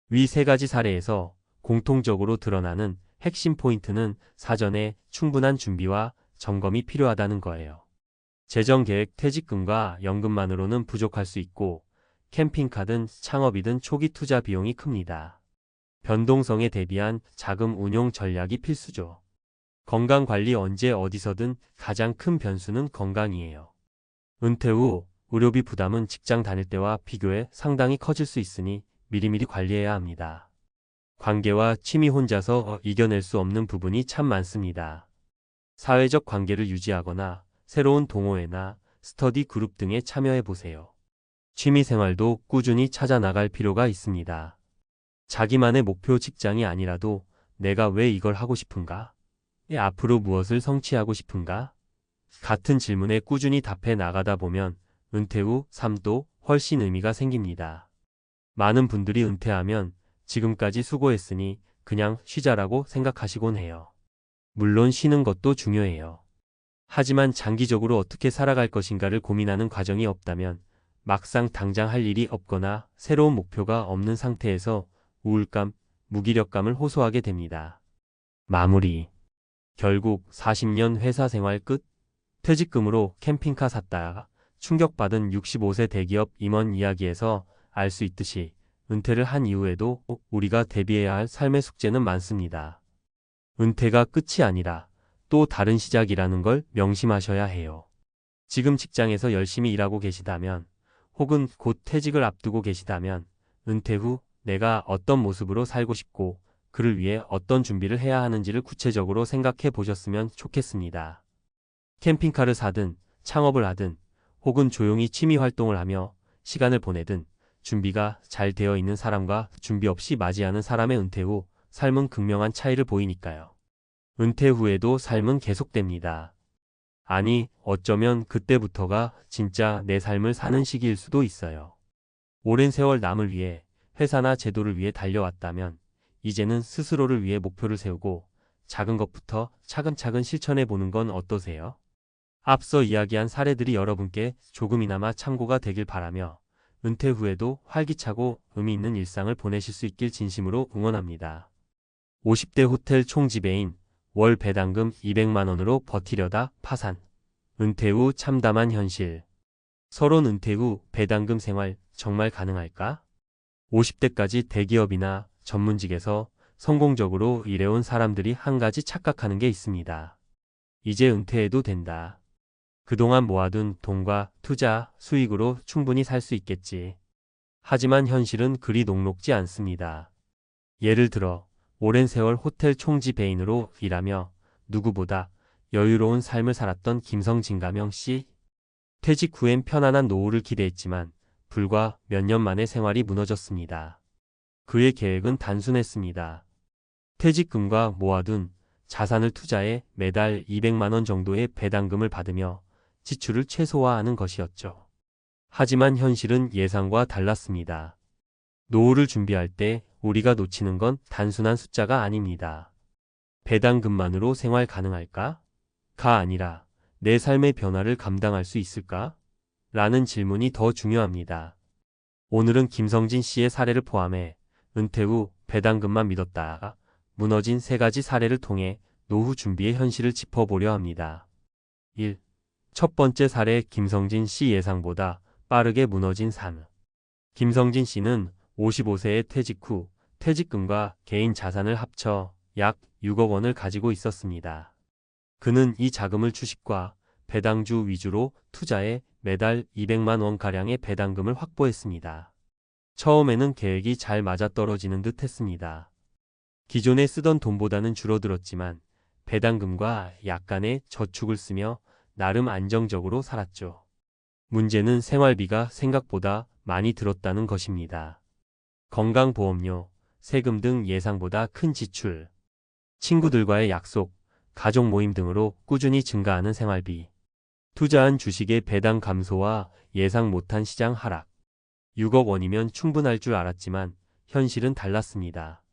위 세 가지 사례에서 공통적으로 드러나는 핵심 포인트는 사전에 충분한 준비와 점검이 필요하다는 거예요. 재정 계획. 퇴직금과 연금만으로는 부족할 수 있고 캠핑카든 창업이든 초기 투자 비용이 큽니다. 변동성에 대비한 자금 운용 전략이 필수죠. 건강관리. 언제 어디서든 가장 큰 변수는 건강이에요. 은퇴 후 의료비 부담은 직장 다닐 때와 비교해 상당히 커질 수 있으니 미리미리 관리해야 합니다. 관계와 취미. 혼자서 이겨낼 수 없는 부분이 참 많습니다. 사회적 관계를 유지하거나 새로운 동호회나 스터디 그룹 등에 참여해 보세요. 취미 생활도 꾸준히 찾아 나갈 필요가 있습니다. 자기만의 목표. 직장이 아니라도 내가 왜 이걸 하고 싶은가? 앞으로 무엇을 성취하고 싶은가? 같은 질문에 꾸준히 답해 나가다 보면 은퇴 후 삶도 훨씬 의미가 생깁니다. 많은 분들이 은퇴하면 지금까지 수고했으니 그냥 쉬자라고 생각하시곤 해요. 물론 쉬는 것도 중요해요. 하지만 장기적으로 어떻게 살아갈 것인가를 고민하는 과정이 없다면 막상 당장 할 일이 없거나 새로운 목표가 없는 상태에서 우울감, 무기력감을 호소하게 됩니다. 마무리. 결국 40년 회사 생활 끝. 퇴직금으로 캠핑카 샀다가 충격받은 65세 대기업 임원 이야기에서 알 수 있듯이 은퇴를 한 이후에도 우리가 대비해야 할 삶의 숙제는 많습니다. 은퇴가 끝이 아니라 또 다른 시작이라는 걸 명심하셔야 해요. 지금 직장에서 열심히 일하고 계시다면 혹은 곧 퇴직을 앞두고 계시다면 은퇴 후 내가 어떤 모습으로 살고 싶고 그를 위해 어떤 준비를 해야 하는지를 구체적으로 생각해 보셨으면 좋겠습니다. 캠핑카를 사든 창업을 하든 혹은 조용히 취미 활동을 하며 시간을 보내든 준비가 잘 되어 있는 사람과 준비 없이 맞이하는 사람의 은퇴 후 삶은 극명한 차이를 보이니까요. 은퇴 후에도 삶은 계속됩니다. 아니, 어쩌면 그때부터가 진짜 내 삶을 사는 시기일 수도 있어요. 오랜 세월 남을 위해 회사나 제도를 위해 달려왔다면 이제는 스스로를 위해 목표를 세우고 작은 것부터 차근차근 실천해 보는 건 어떠세요? 앞서 이야기한 사례들이 여러분께 조금이나마 참고가 되길 바라며 은퇴 후에도 활기차고 의미 있는 일상을 보내실 수 있길 진심으로 응원합니다. 50대 호텔 총지배인 월 배당금 200만 원으로 버티려다 파산. 은퇴 후 참담한 현실. 서론 은퇴 후 배당금 생활 정말 가능할까? 50대까지 대기업이나 전문직에서 성공적으로 일해온 사람들이 한 가지 착각하는 게 있습니다. 이제 은퇴해도 된다. 그동안 모아둔 돈과 투자, 수익으로 충분히 살 수 있겠지. 하지만 현실은 그리 녹록지 않습니다. 예를 들어 오랜 세월 호텔 총지배인으로 일하며 누구보다 여유로운 삶을 살았던 김성진가명 씨. 퇴직 후엔 편안한 노후를 기대했지만 불과 몇 년 만에 생활이 무너졌습니다. 그의 계획은 단순했습니다. 퇴직금과 모아둔 자산을 투자해 매달 200만 원 정도의 배당금을 받으며 지출을 최소화하는 것이었죠. 하지만 현실은 예상과 달랐습니다. 노후를 준비할 때 우리가 놓치는 건 단순한 숫자가 아닙니다. 배당금만으로 생활 가능할까? 가 아니라 내 삶의 변화를 감당할 수 있을까? 라는 질문이 더 중요합니다. 오늘은 김성진 씨의 사례를 포함해 은퇴 후 배당금만 믿었다가 무너진 3가지 사례를 통해 노후 준비의 현실을 짚어보려 합니다. 1. 첫 번째 사례 김성진 씨 예상보다 빠르게 무너진 삶. 김성진 씨는 55세에 퇴직 후 퇴직금과 개인 자산을 합쳐 약 6억 원을 가지고 있었습니다. 그는 이 자금을 주식과 배당주 위주로 투자해 매달 200만 원가량의 배당금을 확보했습니다. 처음에는 계획이 잘 맞아떨어지는 듯 했습니다. 기존에 쓰던 돈보다는 줄어들었지만 배당금과 약간의 저축을 쓰며 나름 안정적으로 살았죠. 문제는 생활비가 생각보다 많이 들었다는 것입니다. 건강보험료, 세금 등 예상보다 큰 지출, 친구들과의 약속, 가족 모임 등으로 꾸준히 증가하는 생활비, 투자한 주식의 배당 감소와 예상 못한 시장 하락. 6억 원이면 충분할 줄 알았지만 현실은 달랐습니다.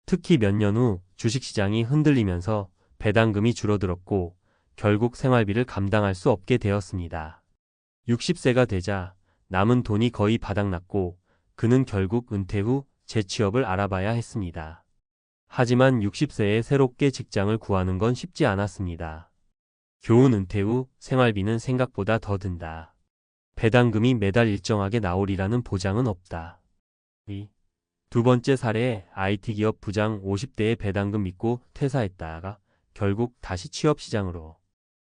특히 몇 년 후 주식시장이 흔들리면서 배당금이 줄어들었고 결국 생활비를 감당할 수 없게 되었습니다. 60세가 되자 남은 돈이 거의 바닥났고 그는 결국 은퇴 후 재취업을 알아봐야 했습니다. 하지만 60세에 새롭게 직장을 구하는 건 쉽지 않았습니다. 교훈 은퇴 후 생활비는 생각보다 더 든다. 배당금이 매달 일정하게 나오리라는 보장은 없다. 2. 두 번째 사례에 IT기업 부장 50대의 배당금 믿고 퇴사했다가 결국 다시 취업시장으로.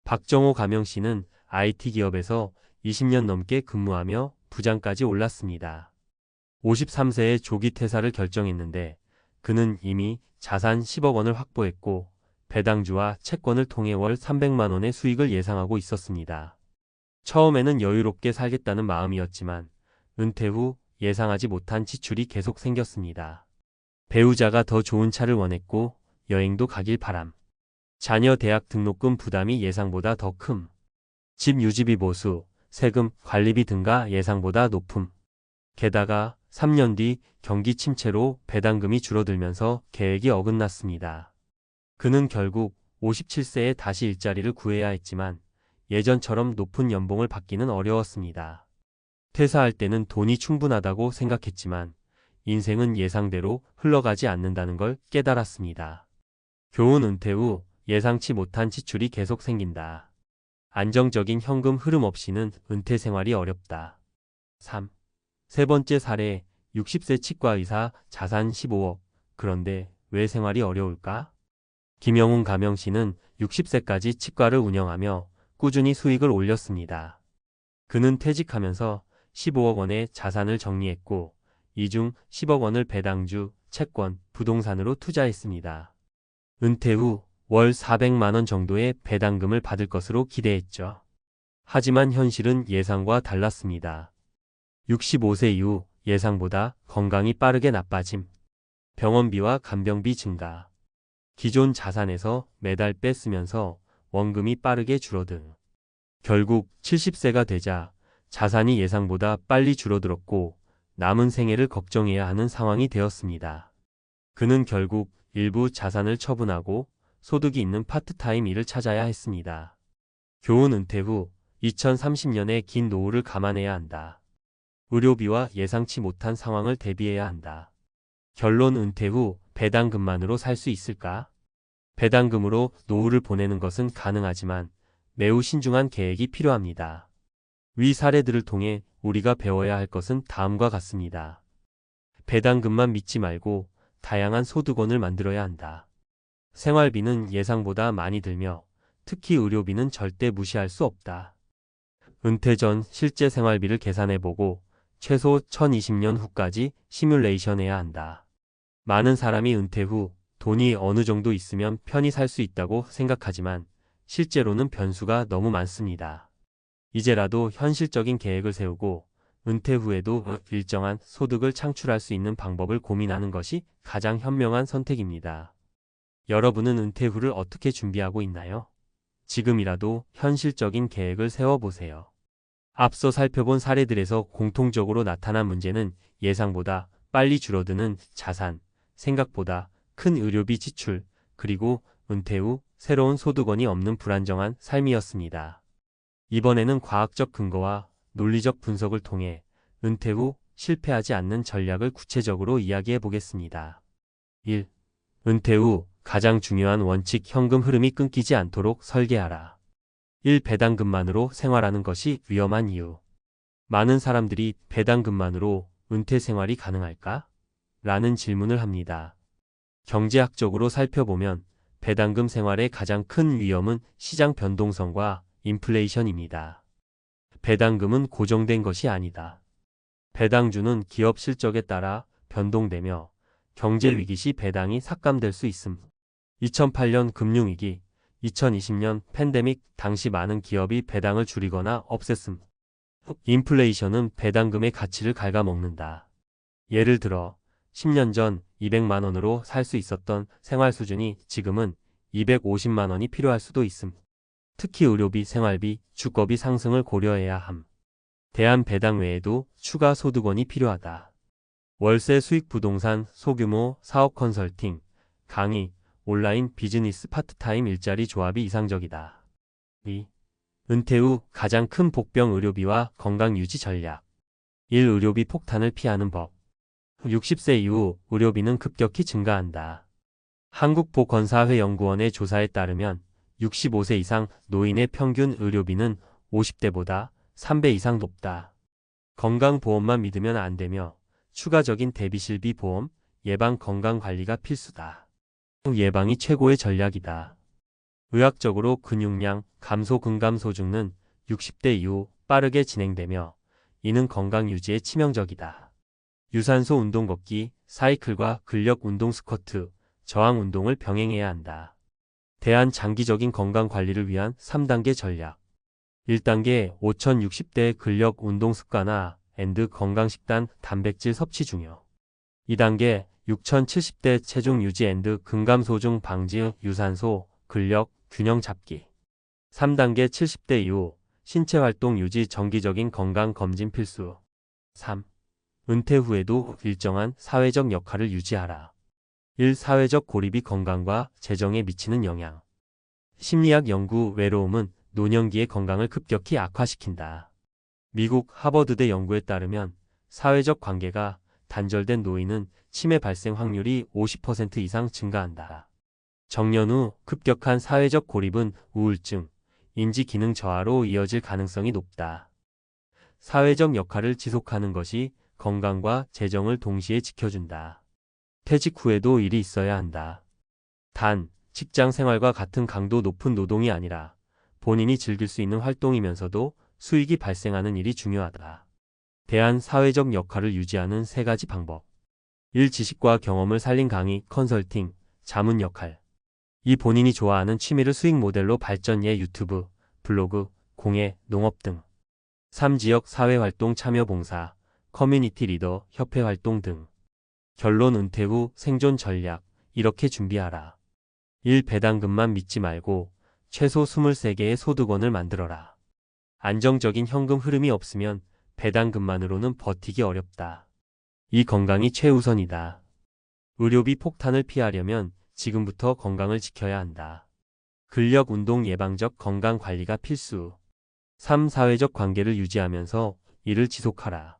박정호 가명 씨는 IT기업에서 20년 넘게 근무하며 부장까지 올랐습니다. 53세에 조기 퇴사를 결정했는데 그는 이미 자산 10억 원을 확보했고 배당주와 채권을 통해 월 300만 원의 수익을 예상하고 있었습니다. 처음에는 여유롭게 살겠다는 마음이었지만 은퇴 후 예상하지 못한 지출이 계속 생겼습니다. 배우자가 더 좋은 차를 원했고 여행도 가길 바람. 자녀 대학 등록금 부담이 예상보다 더 큼. 집 유지비 보수, 세금, 관리비 등가 예상보다 높음. 게다가 3년 뒤 경기 침체로 배당금이 줄어들면서 계획이 어긋났습니다. 그는 결국 57세에 다시 일자리를 구해야 했지만 예전처럼 높은 연봉을 받기는 어려웠습니다. 퇴사할 때는 돈이 충분하다고 생각했지만 인생은 예상대로 흘러가지 않는다는 걸 깨달았습니다. 교훈 은퇴 후 예상치 못한 지출이 계속 생긴다. 안정적인 현금 흐름 없이는 은퇴 생활이 어렵다. 3. 세 번째 사례 60세 치과의사 자산 15억. 그런데 왜 생활이 어려울까? 김영훈 가명 씨는 60세까지 치과를 운영하며 꾸준히 수익을 올렸습니다. 그는 퇴직하면서 15억 원의 자산을 정리했고 이 중 10억 원을 배당주, 채권, 부동산으로 투자했습니다. 은퇴 후 월 400만 원 정도의 배당금을 받을 것으로 기대했죠. 하지만 현실은 예상과 달랐습니다. 65세 이후 예상보다 건강이 빠르게 나빠짐. 병원비와 간병비 증가. 기존 자산에서 매달 뺐으면서 원금이 빠르게 줄어든. 결국 70세가 되자 자산이 예상보다 빨리 줄어들었고 남은 생애를 걱정해야 하는 상황이 되었습니다. 그는 결국 일부 자산을 처분하고 소득이 있는 파트타임 일을 찾아야 했습니다. 교훈 은퇴 후 2030년의 긴 노후를 감안해야 한다. 의료비와 예상치 못한 상황을 대비해야 한다. 결론 은퇴 후 배당금만으로 살 수 있을까? 배당금으로 노후를 보내는 것은 가능하지만 매우 신중한 계획이 필요합니다. 위 사례들을 통해 우리가 배워야 할 것은 다음과 같습니다. 배당금만 믿지 말고 다양한 소득원을 만들어야 한다. 생활비는 예상보다 많이 들며 특히 의료비는 절대 무시할 수 없다. 은퇴 전 실제 생활비를 계산해보고 최소 2020년 후까지 시뮬레이션해야 한다. 많은 사람이 은퇴 후 돈이 어느 정도 있으면 편히 살 수 있다고 생각하지만 실제로는 변수가 너무 많습니다. 이제라도 현실적인 계획을 세우고 은퇴 후에도 일정한 소득을 창출할 수 있는 방법을 고민하는 것이 가장 현명한 선택입니다. 여러분은 은퇴 후를 어떻게 준비하고 있나요? 지금이라도 현실적인 계획을 세워보세요. 앞서 살펴본 사례들에서 공통적으로 나타난 문제는 예상보다 빨리 줄어드는 자산, 생각보다 큰 의료비 지출, 그리고 은퇴 후 새로운 소득원이 없는 불안정한 삶이었습니다. 이번에는 과학적 근거와 논리적 분석을 통해 은퇴 후 실패하지 않는 전략을 구체적으로 이야기해 보겠습니다. 1. 은퇴 후 가장 중요한 원칙 현금 흐름이 끊기지 않도록 설계하라. 1. 배당금만으로 생활하는 것이 위험한 이유. 많은 사람들이 배당금만으로 은퇴 생활이 가능할까? 라는 질문을 합니다. 경제학적으로 살펴보면 배당금 생활의 가장 큰 위험은 시장 변동성과 인플레이션입니다. 배당금은 고정된 것이 아니다. 배당주는 기업 실적에 따라 변동되며 경제 위기 시 배당이 삭감될 수 있음. 2008년 금융위기, 2020년 팬데믹 당시 많은 기업이 배당을 줄이거나 없앴음. 인플레이션은 배당금의 가치를 갉아먹는다. 예를 들어 10년 전 200만 원으로 살 수 있었던 생활 수준이 지금은 250만 원이 필요할 수도 있음. 특히 의료비, 생활비, 주거비 상승을 고려해야 함. 대안 배당 외에도 추가 소득원이 필요하다. 월세 수익 부동산, 소규모 사업 컨설팅, 강의, 온라인 비즈니스 파트타임 일자리 조합이 이상적이다. 2. 은퇴 후 가장 큰 복병 의료비와 건강 유지 전략. 1. 의료비 폭탄을 피하는 법. 60세 이후 의료비는 급격히 증가한다. 한국보건사회연구원의 조사에 따르면 65세 이상 노인의 평균 의료비는 50대보다 3배 이상 높다. 건강보험만 믿으면 안 되며 추가적인 대비실비 보험, 예방 건강관리가 필수다. 예방이 최고의 전략이다. 의학적으로 근육량, 감소 근감소증는 60대 이후 빠르게 진행되며 이는 건강 유지에 치명적이다. 유산소 운동 걷기, 사이클과 근력 운동 스쿼트, 저항 운동을 병행해야 한다. 대안 장기적인 건강 관리를 위한 3단계 전략. 1단계 5060대 근력 운동 습관화 앤드 건강식단 단백질 섭취 중요. 2단계 6070대 체중 유지 앤드 근감소증 방지 유산소, 근력, 균형 잡기. 3단계 70대 이후 신체활동 유지 정기적인 건강검진 필수. 3. 은퇴 후에도 일정한 사회적 역할을 유지하라. 1. 사회적 고립이 건강과 재정에 미치는 영향. 심리학 연구 외로움은 노년기의 건강을 급격히 악화시킨다. 미국 하버드대 연구에 따르면 사회적 관계가 단절된 노인은 치매 발생 확률이 50% 이상 증가한다. 정년 후 급격한 사회적 고립은 우울증, 인지 기능 저하로 이어질 가능성이 높다. 사회적 역할을 지속하는 것이 건강과 재정을 동시에 지켜준다. 퇴직 후에도 일이 있어야 한다. 단, 직장 생활과 같은 강도 높은 노동이 아니라 본인이 즐길 수 있는 활동이면서도 수익이 발생하는 일이 중요하다. 대한 사회적 역할을 유지하는 3가지 방법. 일 지식과 경험을 살린 강의, 컨설팅, 자문 역할. 이 본인이 좋아하는 취미를 수익 모델로 발전 예 유튜브, 블로그, 공예, 농업 등. 3. 지역 사회활동 참여 봉사, 커뮤니티 리더, 협회 활동 등. 결론 은퇴 후 생존 전략, 이렇게 준비하라. 1. 배당금만 믿지 말고 최소 23개의 소득원을 만들어라. 안정적인 현금 흐름이 없으면 배당금만으로는 버티기 어렵다. 이 건강이 최우선이다. 의료비 폭탄을 피하려면 지금부터 건강을 지켜야 한다. 근력 운동 예방적 건강 관리가 필수. 3. 사회적 관계를 유지하면서 이를 지속하라.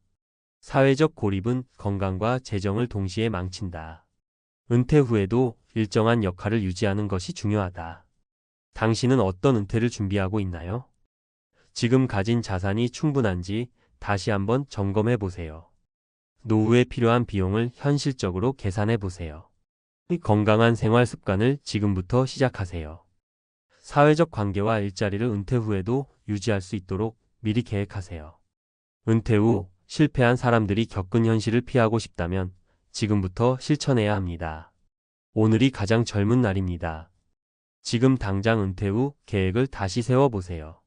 사회적 고립은 건강과 재정을 동시에 망친다. 은퇴 후에도 일정한 역할을 유지하는 것이 중요하다. 당신은 어떤 은퇴를 준비하고 있나요? 지금 가진 자산이 충분한지 다시 한번 점검해 보세요. 노후에 필요한 비용을 현실적으로 계산해 보세요. 건강한 생활 습관을 지금부터 시작하세요. 사회적 관계와 일자리를 은퇴 후에도 유지할 수 있도록 미리 계획하세요. 은퇴 후 실패한 사람들이 겪은 현실을 피하고 싶다면 지금부터 실천해야 합니다. 오늘이 가장 젊은 날입니다. 지금 당장 은퇴 후 계획을 다시 세워보세요.